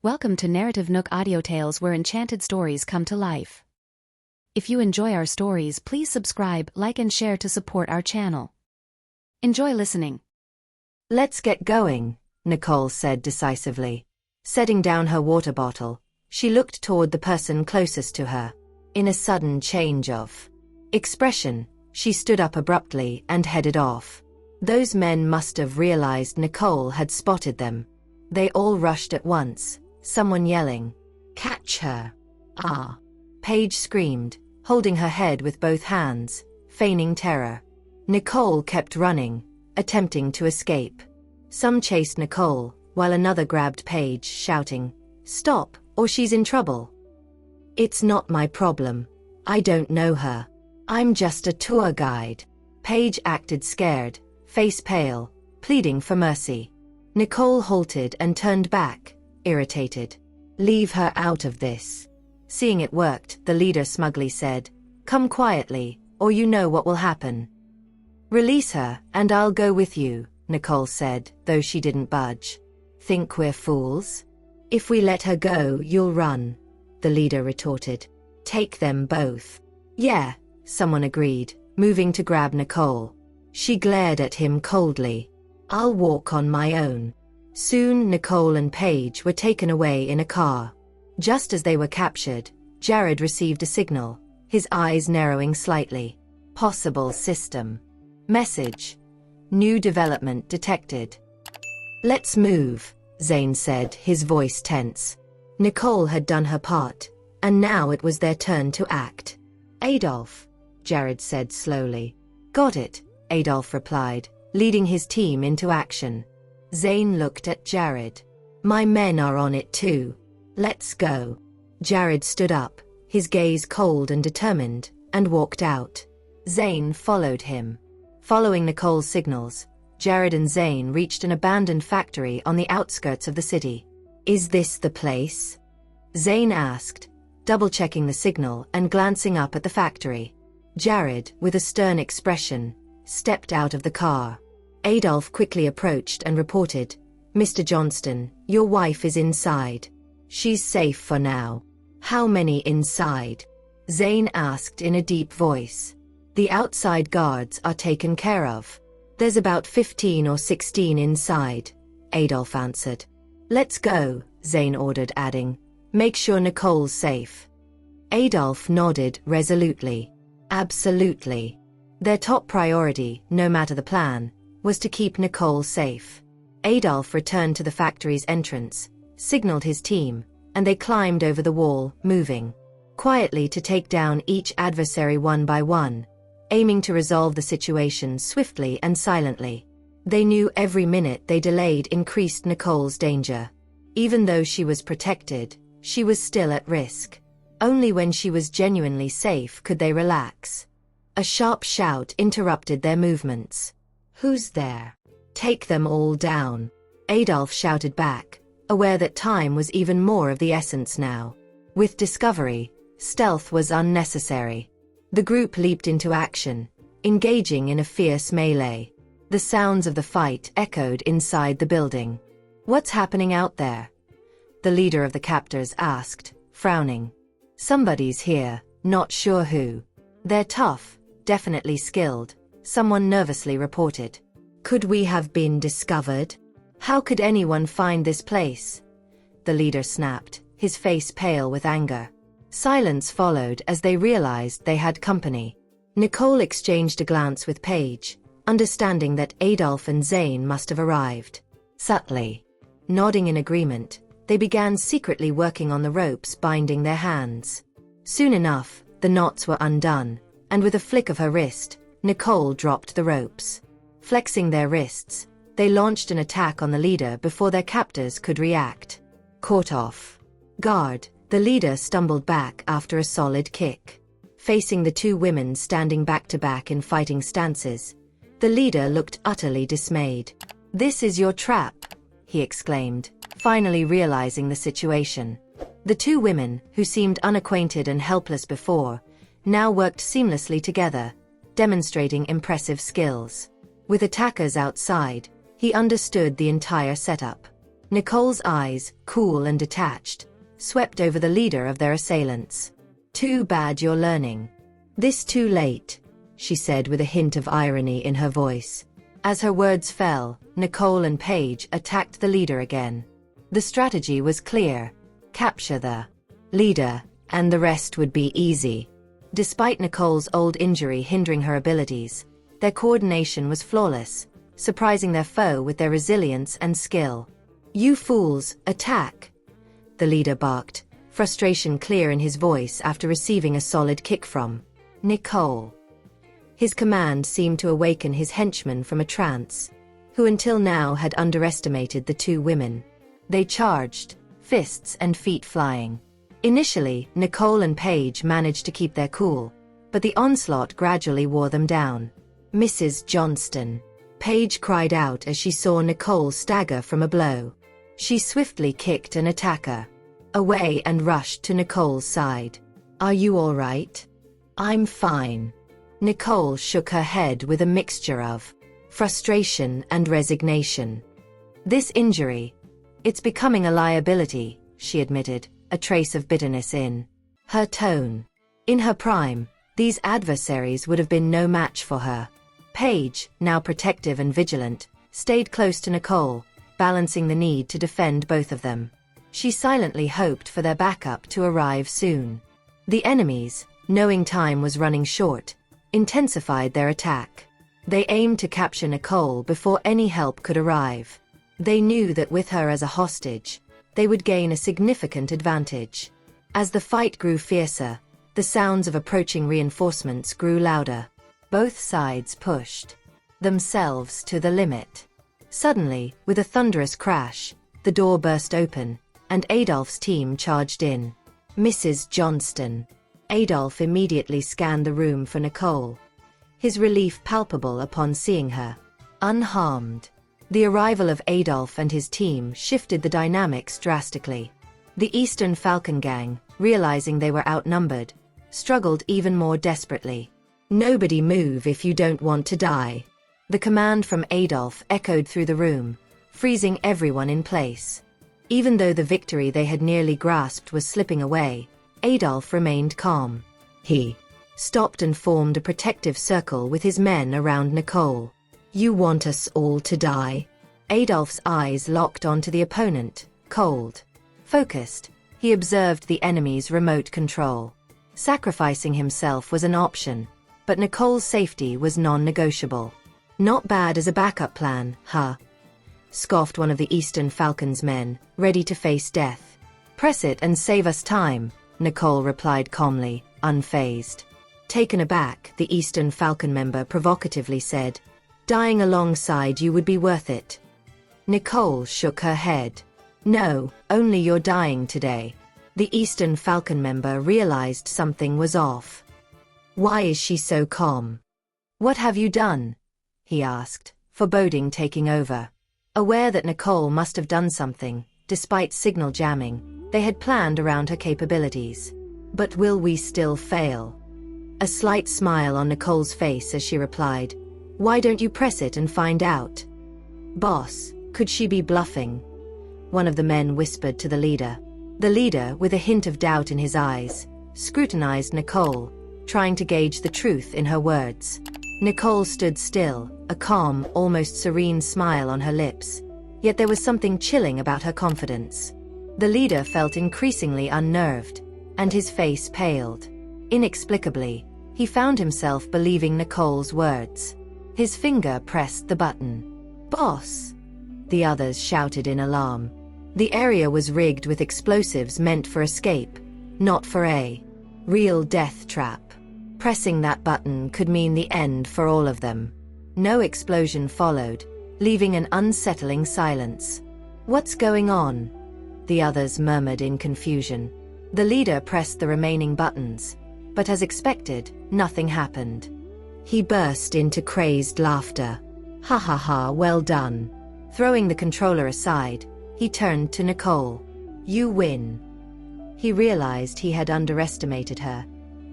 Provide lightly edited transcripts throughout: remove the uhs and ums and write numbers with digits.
Welcome to NarrativeNook audio tales where enchanted stories come to life. If you enjoy our stories, please subscribe, like and share to support our channel. Enjoy listening. Let's get going, Nicole said decisively. Setting down her water bottle, she looked toward the person closest to her. In a sudden change of expression, she stood up abruptly and headed off. Those men must have realized Nicole had spotted them. They all rushed at once, someone yelling, "Catch her!" "Ah!" Paige screamed, holding her head with both hands, feigning terror. Nicole kept running, attempting to escape. Some chased Nicole, while another grabbed Paige, shouting, "Stop, or she's in trouble." "It's not my problem. I don't know her. I'm just a tour guide." Paige acted scared, face pale, pleading for mercy. Nicole halted and turned back, irritated. "Leave her out of this." Seeing it worked, the leader smugly said, "Come quietly, or you know what will happen." "Release her, and I'll go with you," Nicole said, though she didn't budge. "Think we're fools? If we let her go, you'll run," the leader retorted. "Take them both." "Yeah," someone agreed, moving to grab Nicole. She glared at him coldly. "I'll walk on my own." Soon Nicole and Paige were taken away in a car. Just as they were captured, Jared received a signal, his eyes narrowing slightly. Possible system. Message. New development detected. "Let's move," Zane said, his voice tense. Nicole had done her part, and now it was their turn to act. "Adolf," Jared said slowly. "Got it," Adolf replied, leading his team into action. Zane looked at Jared. "My men are on it too. Let's go." Jared stood up, his gaze cold and determined, and walked out. Zane followed him. Following Nicole's signals, Jared and Zane reached an abandoned factory on the outskirts of the city. "Is this the place?" Zane asked, double-checking the signal and glancing up at the factory. Jared, with a stern expression, stepped out of the car. Adolf quickly approached and reported, "Mr. Johnston, your wife is inside. She's safe for now." "How many inside?" Zane asked in a deep voice. "The outside guards are taken care of. There's about 15 or 16 inside," Adolf answered. "Let's go," Zane ordered, adding, "Make sure Nicole's safe." Adolf nodded resolutely. Absolutely. Their top priority, no matter the plan, was to keep Nicole safe. Adolf returned to the factory's entrance, signaled his team, and they climbed over the wall, moving quietly to take down each adversary one by one, aiming to resolve the situation swiftly and silently. They knew every minute they delayed increased Nicole's danger. Even though she was protected, she was still at risk. Only when she was genuinely safe could they relax. A sharp shout interrupted their movements. "Who's there? Take them all down," Adolf shouted back, aware that time was even more of the essence now. With discovery, stealth was unnecessary. The group leaped into action, engaging in a fierce melee. The sounds of the fight echoed inside the building. "What's happening out there?" the leader of the captors asked, frowning. "Somebody's here, not sure who. They're tough, definitely skilled," someone nervously reported. "Could we have been discovered? How could anyone find this place?" the leader snapped, his face pale with anger. Silence followed as they realized they had company. Nicole exchanged a glance with Paige, understanding that Adolf and Zane must have arrived. Subtly nodding in agreement, they began secretly working on the ropes binding their hands. Soon enough, the knots were undone, and with a flick of her wrist, Nicole dropped the ropes. Flexing their wrists, they launched an attack on the leader before their captors could react. Caught off guard, the leader stumbled back after a solid kick. Facing the two women standing back-to-back in fighting stances, the leader looked utterly dismayed. "This is your trap," he exclaimed, finally realizing the situation. The two women, who seemed unacquainted and helpless before, now worked seamlessly together, demonstrating impressive skills. With attackers outside, he understood the entire setup. Nicole's eyes, cool and detached, swept over the leader of their assailants. "Too bad you're learning this too late," she said with a hint of irony in her voice. As her words fell, Nicole and Paige attacked the leader again. The strategy was clear: capture the leader, and the rest would be easy. Despite Nicole's old injury hindering her abilities, their coordination was flawless, surprising their foe with their resilience and skill. "You fools, attack!" the leader barked, frustration clear in his voice after receiving a solid kick from Nicole. His command seemed to awaken his henchmen from a trance, who until now had underestimated the two women. They charged, fists and feet flying. Initially, Nicole and Paige managed to keep their cool, but the onslaught gradually wore them down. "Mrs. Johnston," Paige cried out as she saw Nicole stagger from a blow. She swiftly kicked an attacker away and rushed to Nicole's side. "Are you all right?" "I'm fine." Nicole shook her head with a mixture of frustration and resignation. "This injury, it's becoming a liability," she admitted, a trace of bitterness in her tone. In her prime, these adversaries would have been no match for her. Paige, now protective and vigilant, stayed close to Nicole, balancing the need to defend both of them. She silently hoped for their backup to arrive soon. The enemies, knowing time was running short, intensified their attack. They aimed to capture Nicole before any help could arrive. They knew that with her as a hostage, they would gain a significant advantage. As the fight grew fiercer, the sounds of approaching reinforcements grew louder. Both sides pushed themselves to the limit. Suddenly, with a thunderous crash, the door burst open, and Adolph's team charged in. "Mrs. Johnston." Adolph immediately scanned the room for Nicole, his relief palpable upon seeing her unharmed. The arrival of Adolph and his team shifted the dynamics drastically. The Eastern Falcon gang, realizing they were outnumbered, struggled even more desperately. "Nobody move if you don't want to die." The command from Adolph echoed through the room, freezing everyone in place. Even though the victory they had nearly grasped was slipping away, Adolph remained calm. He stopped and formed a protective circle with his men around Nicole. "You want us all to die?" Adolph's eyes locked onto the opponent, cold. Focused, he observed the enemy's remote control. Sacrificing himself was an option, but Nicole's safety was non-negotiable. "Not bad as a backup plan, huh?" scoffed one of the Eastern Falcon's men, ready to face death. "Press it and save us time," Nicole replied calmly, unfazed. Taken aback, the Eastern Falcon member provocatively said, "Dying alongside you would be worth it." Nicole shook her head. "No, only you're dying today." The Eastern Falcon member realized something was off. "Why is she so calm?" "What have you done?" he asked, foreboding taking over. Aware that Nicole must have done something, despite signal jamming, they had planned around her capabilities. "But will we still fail?" A slight smile on Nicole's face as she replied, "Why don't you press it and find out?" "Boss, could she be bluffing?" one of the men whispered to the leader. The leader, with a hint of doubt in his eyes, scrutinized Nicole, trying to gauge the truth in her words. Nicole stood still, a calm, almost serene smile on her lips, yet there was something chilling about her confidence. The leader felt increasingly unnerved, and his face paled. Inexplicably, he found himself believing Nicole's words. His finger pressed the button. "Boss!" the others shouted in alarm. The area was rigged with explosives meant for escape, not for a real death trap. Pressing that button could mean the end for all of them. No explosion followed, leaving an unsettling silence. "What's going on?" the others murmured in confusion. The leader pressed the remaining buttons, but as expected, nothing happened. He burst into crazed laughter. "Ha ha ha, well done." Throwing the controller aside, he turned to Nicole. "You win." He realized he had underestimated her.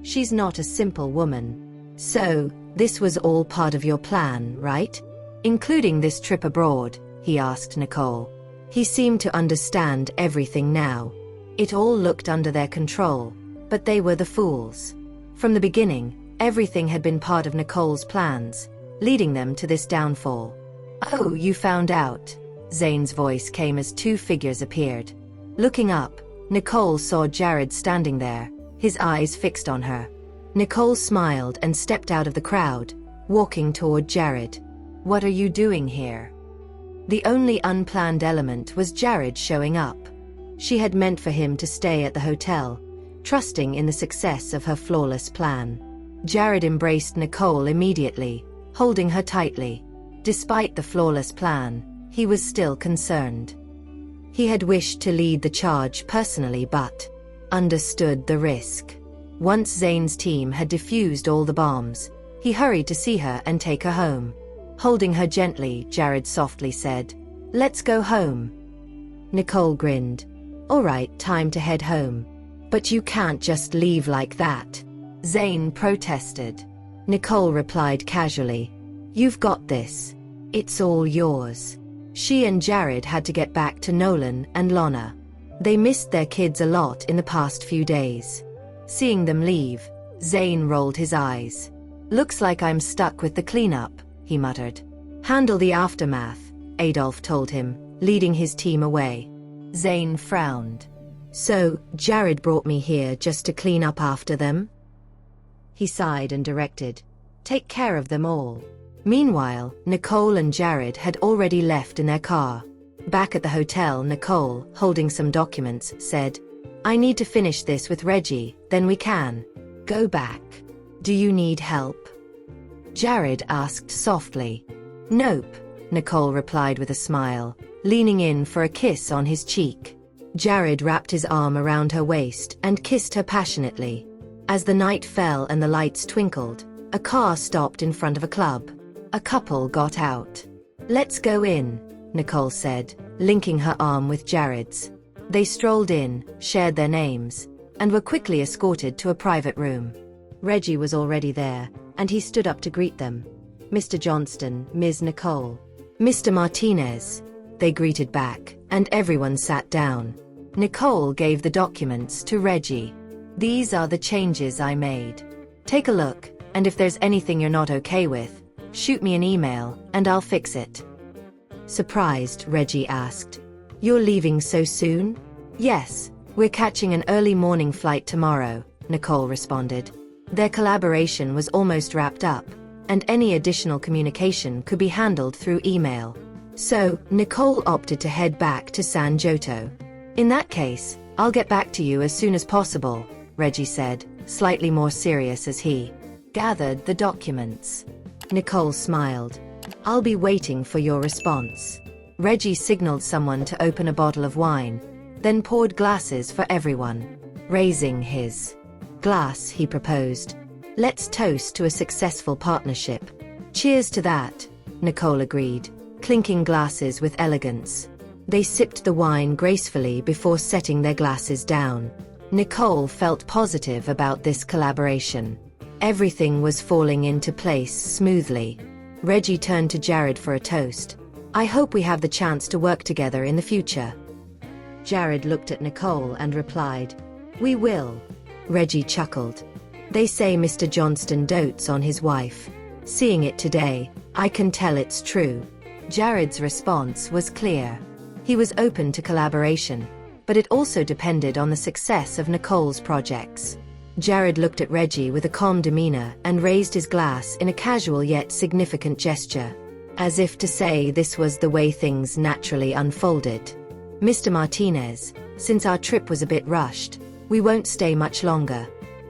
She's not a simple woman. "So, this was all part of your plan, right? Including this trip abroad?" he asked Nicole. He seemed to understand everything now. It all looked under their control, but they were the fools. From the beginning, everything had been part of Nicole's plans, leading them to this downfall. "Oh, you found out." Zane's voice came as two figures appeared. Looking up, Nicole saw Jared standing there, his eyes fixed on her. Nicole smiled and stepped out of the crowd, walking toward Jared. "What are you doing here?" The only unplanned element was Jared showing up. She had meant for him to stay at the hotel, trusting in the success of her flawless plan. Jared embraced Nicole immediately, holding her tightly. Despite the flawless plan, he was still concerned. He had wished to lead the charge personally but understood the risk. Once Zane's team had defused all the bombs, he hurried to see her and take her home. Holding her gently, Jared softly said, "Let's go home." Nicole grinned. "All right, time to head home. But you can't just leave like that," Zane protested. Nicole replied casually, "You've got this. It's all yours." She and Jared had to get back to Nolan and Lana. They missed their kids a lot in the past few days. Seeing them leave, Zane rolled his eyes. "Looks like I'm stuck with the cleanup," he muttered. "Handle the aftermath," Adolf told him, leading his team away. Zane frowned. "So, Jared brought me here just to clean up after them?" He sighed and directed, "Take care of them all." Meanwhile, Nicole and Jared had already left in their car. Back at the hotel, Nicole, holding some documents, said, "I need to finish this with Reggie, then we can go back. Do you need help?" Jared asked softly. "Nope," Nicole replied with a smile, leaning in for a kiss on his cheek. Jared wrapped his arm around her waist and kissed her passionately. As the night fell and the lights twinkled, a car stopped in front of a club. A couple got out. "Let's go in," Nicole said, linking her arm with Jared's. They strolled in, shared their names, and were quickly escorted to a private room. Reggie was already there, and he stood up to greet them. "Mr. Johnston, Ms. Nicole." "Mr. Martinez," they greeted back, and everyone sat down. Nicole gave the documents to Reggie. "These are the changes I made. Take a look, and if there's anything you're not okay with, shoot me an email, and I'll fix it." Surprised, Reggie asked, "You're leaving so soon?" "Yes, we're catching an early morning flight tomorrow," Nicole responded. Their collaboration was almost wrapped up, and any additional communication could be handled through email. So, Nicole opted to head back to San Giotto. "In that case, I'll get back to you as soon as possible," Reggie said, slightly more serious as he gathered the documents. Nicole smiled. "I'll be waiting for your response." Reggie signaled someone to open a bottle of wine, then poured glasses for everyone. Raising his glass, he proposed, "Let's toast to a successful partnership." "Cheers to that," Nicole agreed, clinking glasses with elegance. They sipped the wine gracefully before setting their glasses down. Nicole felt positive about this collaboration. Everything was falling into place smoothly. Reggie turned to Jared for a toast. "I hope we have the chance to work together in the future." Jared looked at Nicole and replied, "We will." Reggie chuckled. "They say Mr. Johnston dotes on his wife. Seeing it today, I can tell it's true." Jared's response was clear. He was open to collaboration, but it also depended on the success of Nicole's projects. Jared looked at Reggie with a calm demeanor and raised his glass in a casual yet significant gesture, as if to say this was the way things naturally unfolded. "Mr. Martinez, since our trip was a bit rushed, we won't stay much longer.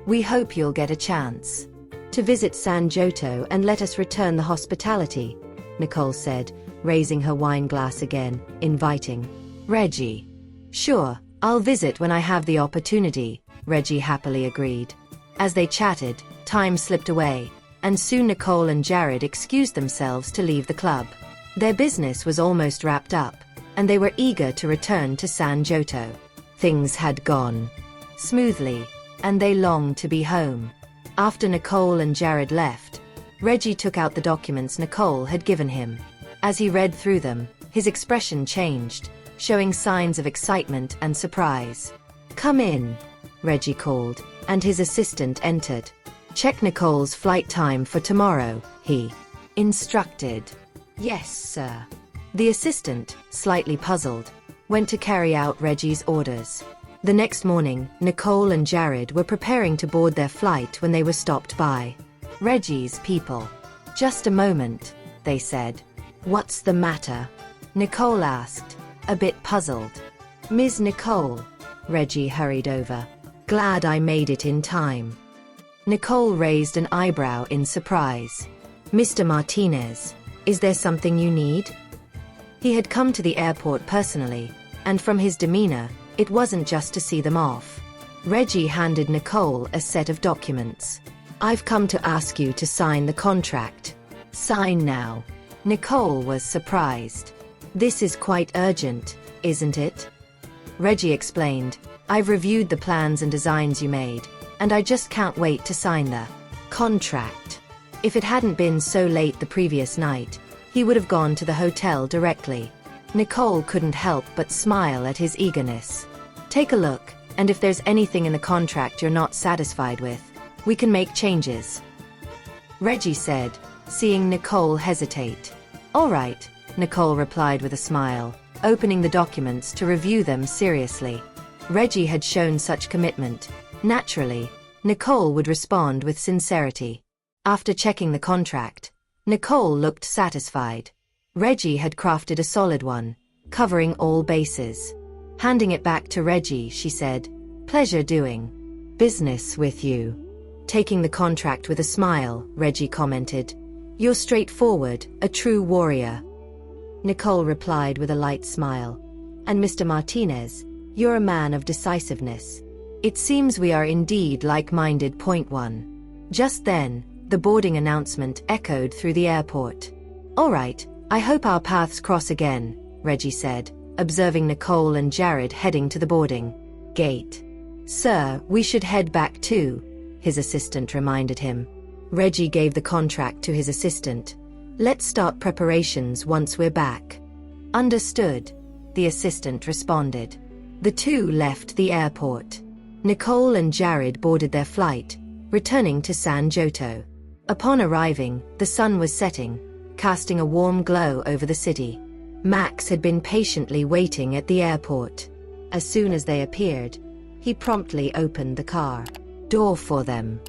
We hope you'll get a chance to visit San Giotto and let us return the hospitality," Nicole said, raising her wine glass again, inviting. Reggie, "Sure, I'll visit when I have the opportunity," Reggie happily agreed. As they chatted, time slipped away, and soon Nicole and Jared excused themselves to leave the club. Their business was almost wrapped up, and they were eager to return to San Giotto. Things had gone smoothly, and they longed to be home. After Nicole and Jared left, Reggie took out the documents Nicole had given him. As he read through them, his expression changed. showing signs of excitement and surprise. "Come in," Reggie called, and his assistant entered. "Check Nicole's flight time for tomorrow," he instructed. "Yes, sir." The assistant, slightly puzzled, went to carry out Reggie's orders. The next morning, Nicole and Jared were preparing to board their flight when they were stopped by Reggie's people. "Just a moment," they said. "What's the matter?" Nicole asked, a bit puzzled. "Ms. Nicole," Reggie hurried over. "Glad I made it in time." Nicole raised an eyebrow in surprise. "Mr. Martinez, is there something you need?" He had come to the airport personally, and from his demeanor, it wasn't just to see them off. Reggie handed Nicole a set of documents. "I've come to ask you to sign the contract." "Sign now." Nicole was surprised. "This is quite urgent, isn't it?" Reggie explained, "I've reviewed the plans and designs you made, and I just can't wait to sign the contract." If it hadn't been so late the previous night, he would have gone to the hotel directly. Nicole couldn't help but smile at his eagerness. "Take a look, and if there's anything in the contract you're not satisfied with, we can make changes," Reggie said, seeing Nicole hesitate. "All right," Nicole replied with a smile, opening the documents to review them seriously. Reggie had shown such commitment. Naturally, Nicole would respond with sincerity. After checking the contract, Nicole looked satisfied. Reggie had crafted a solid one, covering all bases. Handing it back to Reggie, she said, "Pleasure doing business with you." Taking the contract with a smile, Reggie commented, "You're straightforward, a true warrior." Nicole replied with a light smile. "And Mr. Martinez, you're a man of decisiveness. It seems we are indeed like-minded. Point one." Just then, the boarding announcement echoed through the airport. "All right, I hope our paths cross again," Reggie said, observing Nicole and Jared heading to the boarding gate. "Sir, we should head back too," his assistant reminded him. Reggie gave the contract to his assistant. "Let's start preparations once we're back." "Understood," the assistant responded. The two left the airport. Nicole and Jared boarded their flight, returning to San Joto. Upon arriving, the sun was setting, casting a warm glow over the city. Max had been patiently waiting at the airport. As soon as they appeared, he promptly opened the car door for them.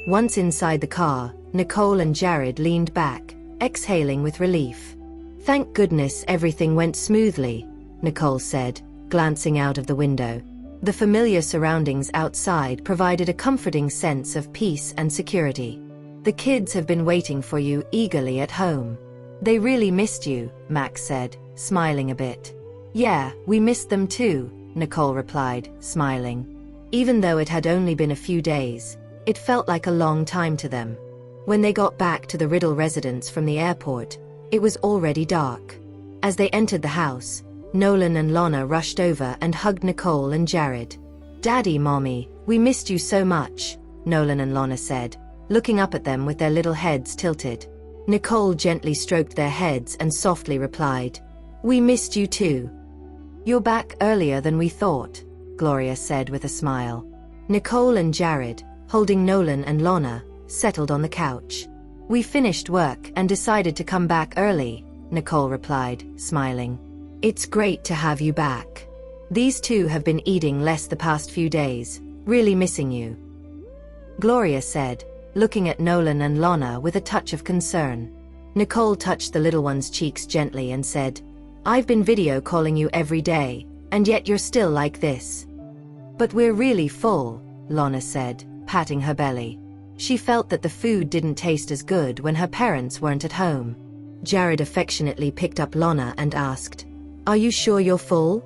Once inside the car, Nicole and Jared leaned back, exhaling with relief. "Thank goodness everything went smoothly," Nicole said, glancing out of the window. The familiar surroundings outside provided a comforting sense of peace and security. "The kids have been waiting for you eagerly at home." "They really missed you," Max said, smiling a bit. "Yeah, we missed them too," Nicole replied, smiling. Even though it had only been a few days, it felt like a long time to them. When they got back to the Riddle residence from the airport, it was already dark. As they entered the house, Nolan and Lana rushed over and hugged Nicole and Jared. "Daddy, Mommy, we missed you so much," Nolan and Lana said, looking up at them with their little heads tilted. Nicole gently stroked their heads and softly replied, "We missed you too." "You're back earlier than we thought," Gloria said with a smile. Nicole and Jared, holding Nolan and Lana, settled on the couch. "We finished work and decided to come back early," Nicole replied, smiling. "It's great to have you back. These two have been eating less the past few days, really missing you," Gloria said, looking at Nolan and Lana with a touch of concern. Nicole touched the little one's cheeks gently and said, "I've been video calling you every day, and yet you're still like this." "But we're really full," Lana said, patting her belly. She felt that the food didn't taste as good when her parents weren't at home. Jared affectionately picked up Lana and asked, "Are you sure you're full?"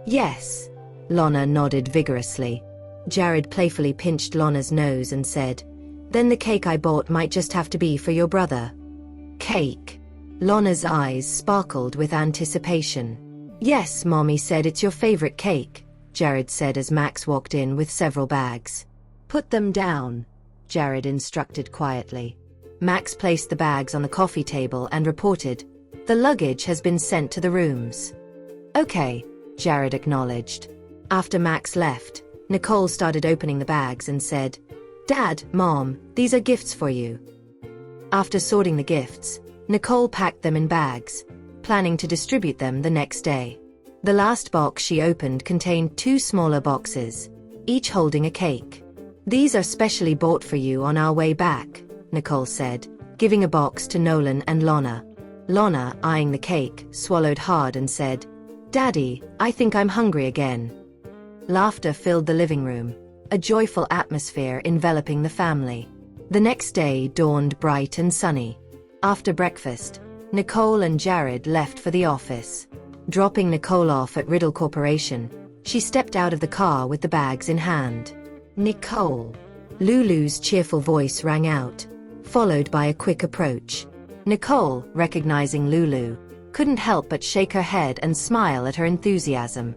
"Yes." Lana nodded vigorously. Jared playfully pinched Lana's nose and said, "Then the cake I bought might just have to be for your brother." "Cake?" Lana's eyes sparkled with anticipation. "Yes, Mommy said it's your favorite cake," Jared said as Max walked in with several bags. "Put them down," Jared instructed quietly. Max placed the bags on the coffee table and reported, "The luggage has been sent to the rooms." "Okay," Jared acknowledged. After Max left, Nicole started opening the bags and said, "Dad, Mom, these are gifts for you." After sorting the gifts, Nicole packed them in bags, planning to distribute them the next day. The last box she opened contained 2 smaller boxes, each holding a cake. "These are specially bought for you on our way back," Nicole said, giving a box to Nolan and Lorna. Lorna, eyeing the cake, swallowed hard and said, "Daddy, I think I'm hungry again." Laughter filled the living room, a joyful atmosphere enveloping the family. The next day dawned bright and sunny. After breakfast, Nicole and Jared left for the office. Dropping Nicole off at Riddle Corporation, she stepped out of the car with the bags in hand. "Nicole." Lulu's cheerful voice rang out, followed by a quick approach. Nicole, recognizing Lulu, couldn't help but shake her head and smile at her enthusiasm.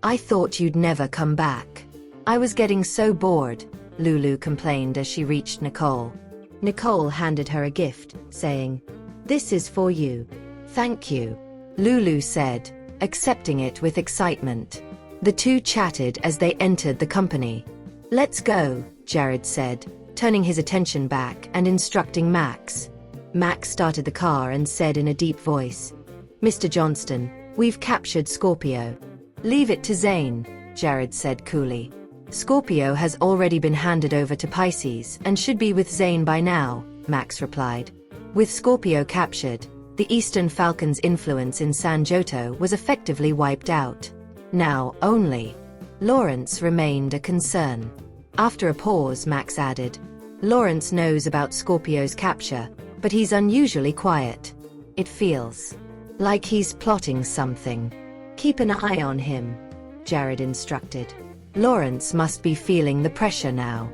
"I thought you'd never come back. I was getting so bored," Lulu complained as she reached Nicole. Nicole handed her a gift, saying, "This is for you." "Thank you," Lulu said, accepting it with excitement. The two chatted as they entered the company. "Let's go," Jared said, turning his attention back and instructing Max. Max started the car and said in a deep voice, "Mr. Johnston, we've captured Scorpio." "Leave it to Zane," Jared said coolly. "Scorpio has already been handed over to Pisces and should be with Zane by now," Max replied. With Scorpio captured, the Eastern Falcon's influence in San Joto was effectively wiped out. Now only Lawrence remained a concern. After a pause, Max added, "Lawrence knows about Scorpio's capture, but he's unusually quiet. It feels like he's plotting something. Keep an eye on him," Jared instructed. Lawrence must be feeling the pressure now.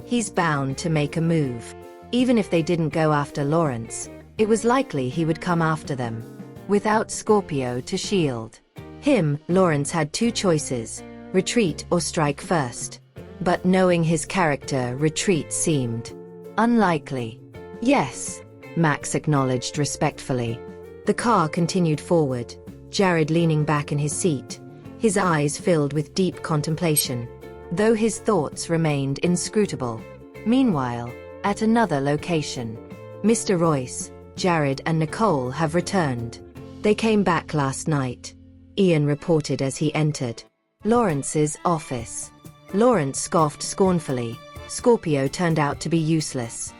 He's bound to make a move. Even if they didn't go after Lawrence, it was likely he would come after them. Without Scorpio to shield him, Lawrence had 2 choices: retreat or strike first. But knowing his character, retreat seemed unlikely. "Yes," Max acknowledged respectfully. The car continued forward, Jared leaning back in his seat, his eyes filled with deep contemplation, though his thoughts remained inscrutable. Meanwhile, at another location, Mr. Royce, Jared and Nicole have returned. "They came back last night," Ian reported as he entered Lawrence's office. Lawrence scoffed scornfully. Scorpio turned out to be useless.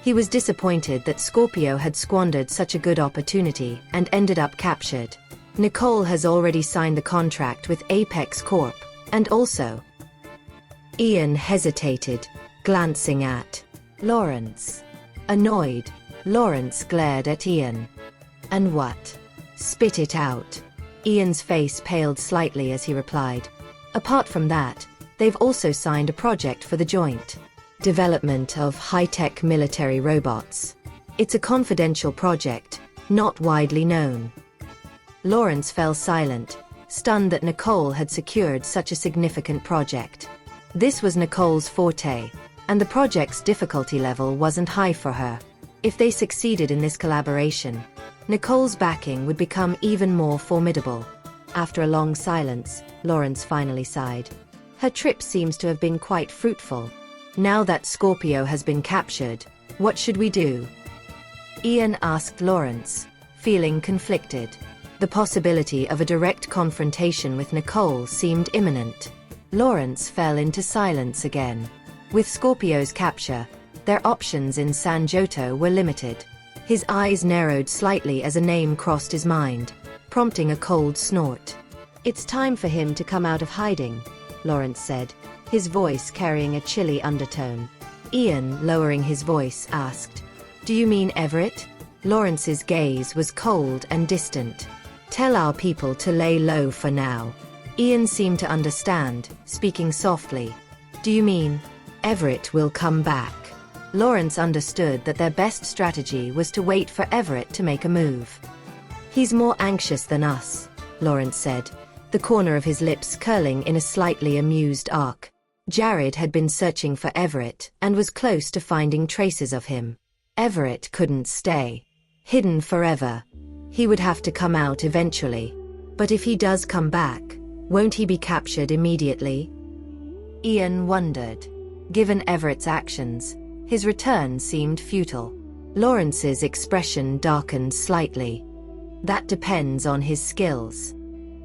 He was disappointed that Scorpio had squandered such a good opportunity and ended up captured. "Nicole has already signed the contract with Apex Corp, and also..." Ian hesitated, glancing at Lawrence. Annoyed, Lawrence glared at Ian. "And what? Spit it out." Ian's face paled slightly as he replied, "Apart from that, they've also signed a project for the joint development of high-tech military robots. It's a confidential project, not widely known." Lawrence fell silent, stunned that Nicole had secured such a significant project. This was Nicole's forte, and the project's difficulty level wasn't high for her. If they succeeded in this collaboration, Nicole's backing would become even more formidable. After a long silence, Lawrence finally sighed. "Her trip seems to have been quite fruitful. Now that Scorpio has been captured, what should we do?" Ian asked Lawrence, feeling conflicted. The possibility of a direct confrontation with Nicole seemed imminent. Lawrence fell into silence again. With Scorpio's capture, their options in San Joto were limited. His eyes narrowed slightly as a name crossed his mind, prompting a cold snort. "It's time for him to come out of hiding," Lawrence said, his voice carrying a chilly undertone. Ian, lowering his voice, asked, "Do you mean Everett?" Lawrence's gaze was cold and distant. "Tell our people to lay low for now." Ian seemed to understand, speaking softly. "Do you mean Everett will come back?" Lawrence understood that their best strategy was to wait for Everett to make a move. "He's more anxious than us," Lawrence said, the corner of his lips curling in a slightly amused arc. Jared had been searching for Everett and was close to finding traces of him. Everett couldn't stay hidden forever. He would have to come out eventually. But if he does come back, won't he be captured immediately? Ian wondered. Given Everett's actions, his return seemed futile. Lawrence's expression darkened slightly. That depends on his skills.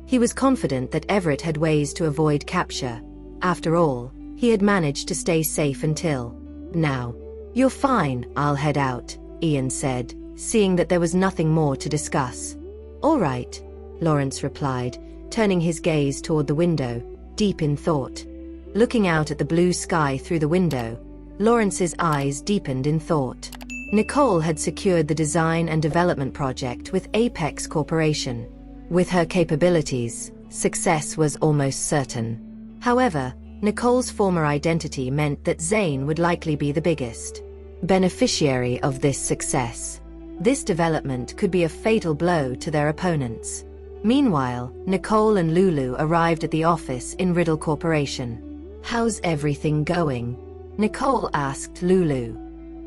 He was confident that Everett had ways to avoid capture. After all, he had managed to stay safe until now. You're fine, I'll head out, Ian said, seeing that there was nothing more to discuss. All right, Lawrence replied, turning his gaze toward the window, deep in thought. Looking out at the blue sky through the window, Lawrence's eyes deepened in thought. Nicole had secured the design and development project with Apex Corporation. With her capabilities, success was almost certain. However, Nicole's former identity meant that Zane would likely be the biggest beneficiary of this success. This development could be a fatal blow to their opponents. Meanwhile, Nicole and Lulu arrived at the office in Riddle Corporation. How's everything going? Nicole asked Lulu.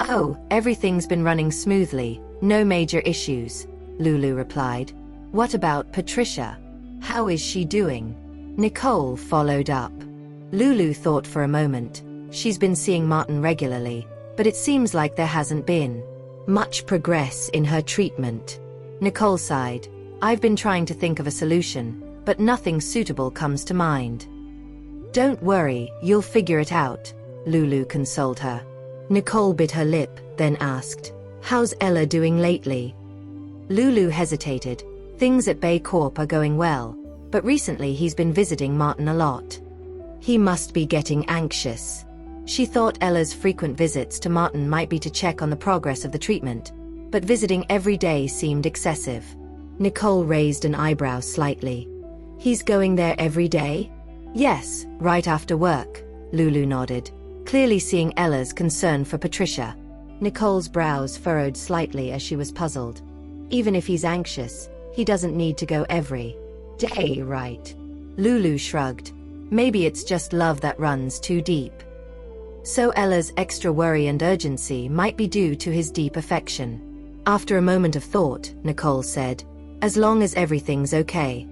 Oh, everything's been running smoothly, no major issues, Lulu replied. What about Patricia? How is she doing? Nicole followed up. Lulu thought for a moment. She's been seeing Martin regularly, but it seems like there hasn't been much progress in her treatment. Nicole sighed. I've been trying to think of a solution, but nothing suitable comes to mind. Don't worry, you'll figure it out, Lulu consoled her. Nicole bit her lip, then asked, How's Ella doing lately? Lulu hesitated. Things at Bay Corp are going well, but recently he's been visiting Martin a lot. He must be getting anxious. She thought Ella's frequent visits to Martin might be to check on the progress of the treatment, but visiting every day seemed excessive. Nicole raised an eyebrow slightly. He's going there every day? Yes, right after work, Lulu nodded, clearly seeing Ella's concern for Patricia. Nicole's brows furrowed slightly as she was puzzled. Even if he's anxious, he doesn't need to go every day, right? Lulu shrugged. Maybe it's just love that runs too deep. So Ella's extra worry and urgency might be due to his deep affection. After a moment of thought, Nicole said, as long as everything's okay.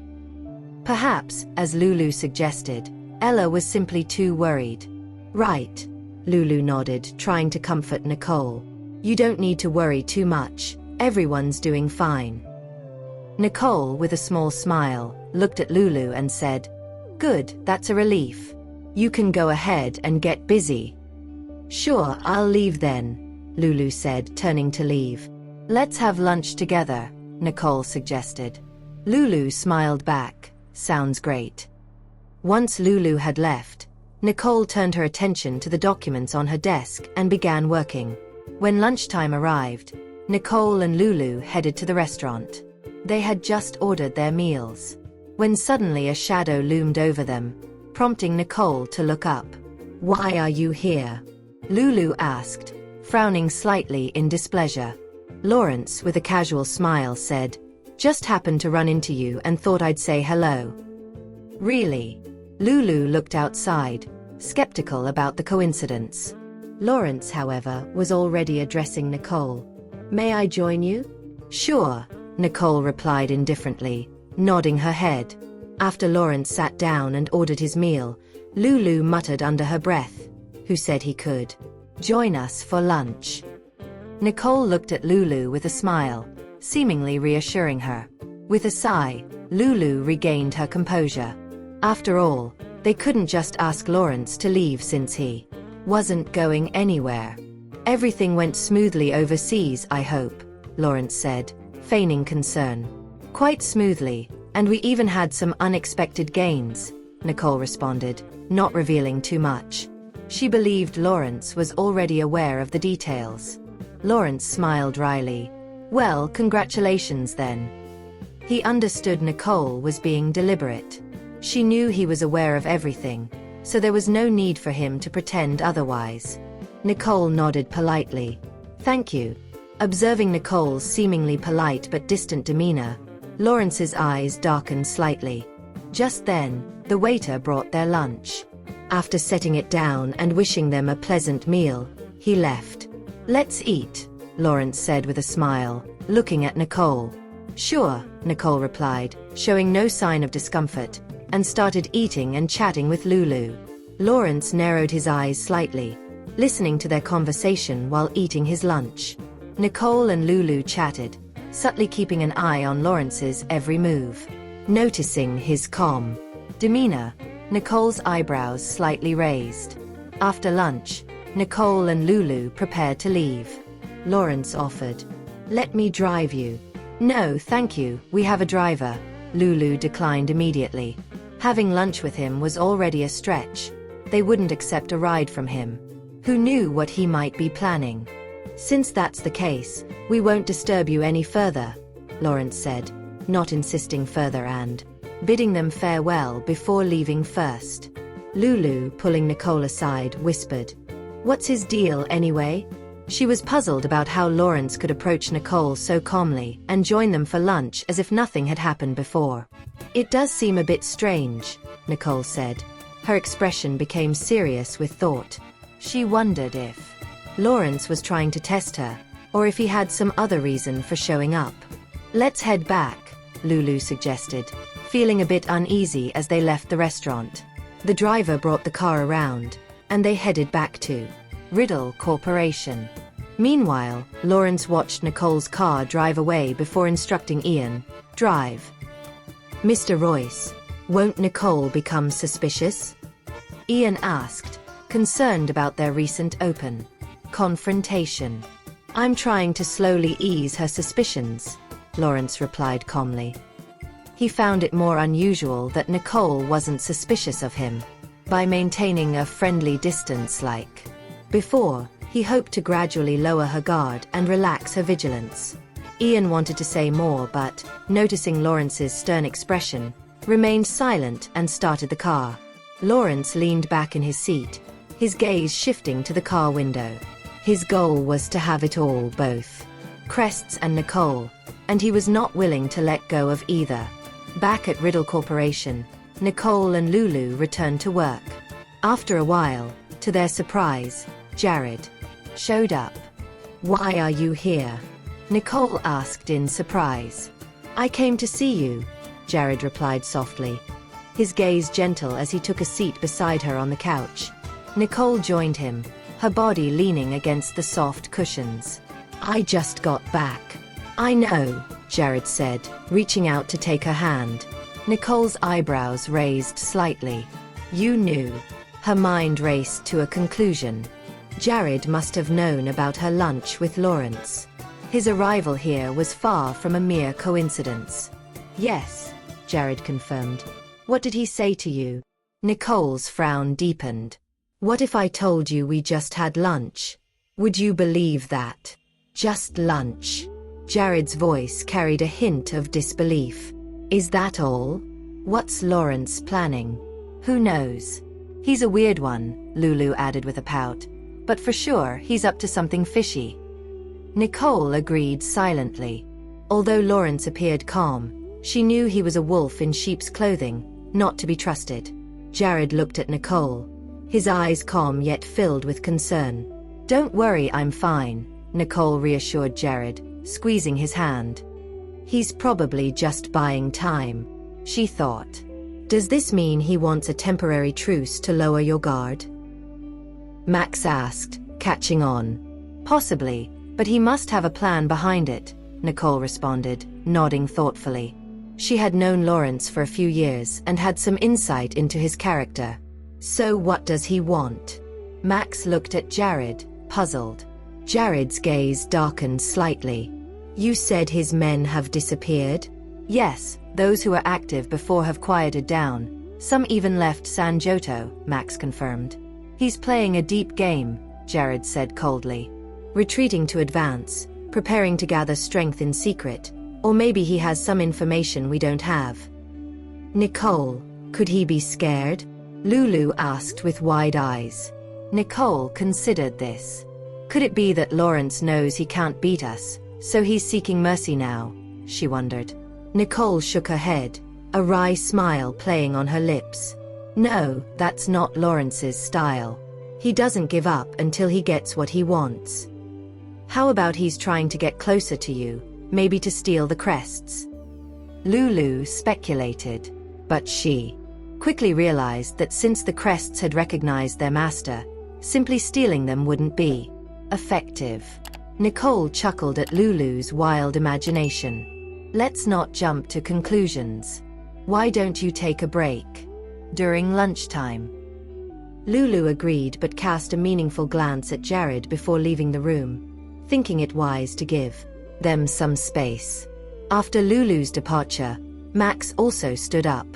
Perhaps, as Lulu suggested, Ella was simply too worried. Right, Lulu nodded, trying to comfort Nicole. You don't need to worry too much, everyone's doing fine. Nicole, with a small smile, looked at Lulu and said, Good, that's a relief. You can go ahead and get busy. Sure, I'll leave then, Lulu said, turning to leave. Let's have lunch together, Nicole suggested. Lulu smiled back. Sounds great. Once Lulu had left, Nicole turned her attention to the documents on her desk and began working. When lunchtime arrived, Nicole and Lulu headed to the restaurant. They had just ordered their meals, when suddenly a shadow loomed over them, prompting Nicole to look up. Why are you here? Lulu asked, frowning slightly in displeasure. Lawrence, with a casual smile, said, Just happened to run into you and thought I'd say hello. Really? Lulu looked outside, skeptical about the coincidence. Lawrence, however, was already addressing Nicole. May I join you? Sure, Nicole replied indifferently, nodding her head. After Lawrence sat down and ordered his meal, Lulu muttered under her breath, Who said he could join us for lunch? Nicole looked at Lulu with a smile, seemingly reassuring her. With a sigh, Lulu regained her composure. After all, they couldn't just ask Lawrence to leave since he wasn't going anywhere. Everything went smoothly overseas, I hope, Lawrence said, feigning concern. Quite smoothly, and we even had some unexpected gains, Nicole responded, not revealing too much. She believed Lawrence was already aware of the details. Lawrence smiled wryly. Well, congratulations then. He understood Nicole was being deliberate. She knew he was aware of everything, so there was no need for him to pretend otherwise. Nicole nodded politely. Thank you. Observing Nicole's seemingly polite but distant demeanor, Lawrence's eyes darkened slightly. Just then, the waiter brought their lunch. After setting it down and wishing them a pleasant meal, he left. Let's eat, Lawrence said with a smile, looking at Nicole. Sure, Nicole replied, showing no sign of discomfort, and started eating and chatting with Lulu. Lawrence narrowed his eyes slightly, listening to their conversation while eating his lunch. Nicole and Lulu chatted, subtly keeping an eye on Lawrence's every move. Noticing his calm demeanor, Nicole's eyebrows slightly raised. After lunch, Nicole and Lulu prepared to leave. Lawrence offered, "Let me drive you." "No, thank you, we have a driver." Lulu declined immediately. Having lunch with him was already a stretch. They wouldn't accept a ride from him. Who knew what he might be planning? "Since that's the case, we won't disturb you any further," Lawrence said, not insisting further and bidding them farewell before leaving first. Lulu, pulling Nicole aside, whispered, "What's his deal anyway?" She was puzzled about how Lawrence could approach Nicole so calmly and join them for lunch as if nothing had happened before. "It does seem a bit strange," Nicole said. Her expression became serious with thought. She wondered if Lawrence was trying to test her, or if he had some other reason for showing up. "Let's head back," Lulu suggested, feeling a bit uneasy as they left the restaurant. The driver brought the car around, and they headed back to Riddle Corporation. Meanwhile, Lawrence watched Nicole's car drive away before instructing Ian, "Drive." "Mr. Royce, won't Nicole become suspicious?" Ian asked, concerned about their recent open confrontation. "I'm trying to slowly ease her suspicions," Lawrence replied calmly. He found it more unusual that Nicole wasn't suspicious of him. By maintaining a friendly distance like before, he hoped to gradually lower her guard and relax her vigilance. Ian wanted to say more but, noticing Lawrence's stern expression, remained silent and started the car. Lawrence leaned back in his seat, his gaze shifting to the car window. His goal was to have it all, both Crests and Nicole, and he was not willing to let go of either. Back at Riddle Corporation, Nicole and Lulu returned to work. After a while, to their surprise, Jared showed up. "Why are you here?" Nicole asked in surprise. "I came to see you," Jared replied softly, his gaze gentle as he took a seat beside her on the couch. Nicole joined him, her body leaning against the soft cushions. "I just got back." "I know," Jared said, reaching out to take her hand. Nicole's eyebrows raised slightly. "You knew." Her mind raced to a conclusion. Jared must have known about her lunch with Lawrence. His arrival here was far from a mere coincidence. "Yes," Jared confirmed. "What did he say to you?" Nicole's frown deepened. "What if I told you we just had lunch? Would you believe that?" "Just lunch?" Jared's voice carried a hint of disbelief. "Is that all? What's Lawrence planning?" "Who knows? He's a weird one," Lulu added with a pout. "But for sure, he's up to something fishy." Nicole agreed silently. Although Lawrence appeared calm, she knew he was a wolf in sheep's clothing, not to be trusted. Jared looked at Nicole, his eyes calm yet filled with concern. "Don't worry, I'm fine," Nicole reassured Jared, squeezing his hand. "He's probably just buying time," she thought. "Does this mean he wants a temporary truce to lower your guard?" Max asked, catching on. "Possibly, but he must have a plan behind it," Nicole responded, nodding thoughtfully. She had known Lawrence for a few years and had some insight into his character. "So what does he want?" Max looked at Jared, puzzled. Jared's gaze darkened slightly. "You said his men have disappeared?" "Yes, those who were active before have quieted down. Some even left San Giotto," Max confirmed. "He's playing a deep game," Jared said coldly. "Retreating to advance, preparing to gather strength in secret, or maybe he has some information we don't have." "Nicole, could he be scared?" Lulu asked with wide eyes. Nicole considered this. Could it be that Lawrence knows he can't beat us, so he's seeking mercy now? She wondered. Nicole shook her head, a wry smile playing on her lips. "No, that's not Lawrence's style. He doesn't give up until he gets what he wants." "How about he's trying to get closer to you, maybe to steal the crests?" Lulu speculated. But she quickly realized that since the crests had recognized their master, simply stealing them wouldn't be effective. Nicole chuckled at Lulu's wild imagination. Let's not jump to conclusions. Why don't you take a break during lunchtime? Lulu agreed but cast a meaningful glance at Jared before leaving the room, thinking it wise to give them some space. After Lulu's departure, Max also stood up.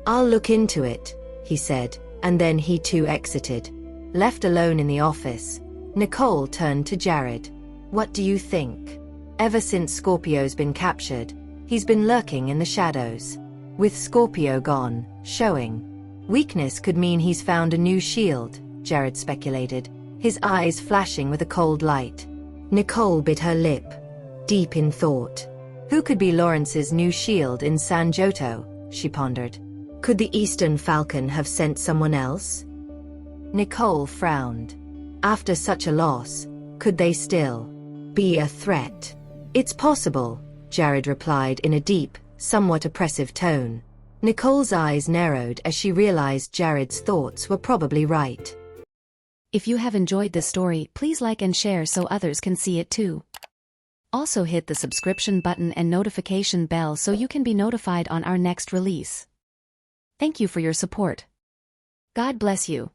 I'll look into it, he said, and then he too exited. Left alone in the office, Nicole turned to Jared. What do you think? Ever since Scorpio's been captured, he's been lurking in the shadows. With Scorpio gone, showing weakness could mean he's found a new shield, Jared speculated, his eyes flashing with a cold light. Nicole bit her lip, deep in thought. Who could be Lawrence's new shield in San Giotto, she pondered. Could the Eastern Falcon have sent someone else? Nicole frowned. After such a loss, could they still be a threat? It's possible, Jared replied in a deep, somewhat oppressive tone. Nicole's eyes narrowed as she realized Jared's thoughts were probably right. If you have enjoyed this story, please like and share so others can see it too. Also hit the subscription button and notification bell so you can be notified on our next release. Thank you for your support. God bless you.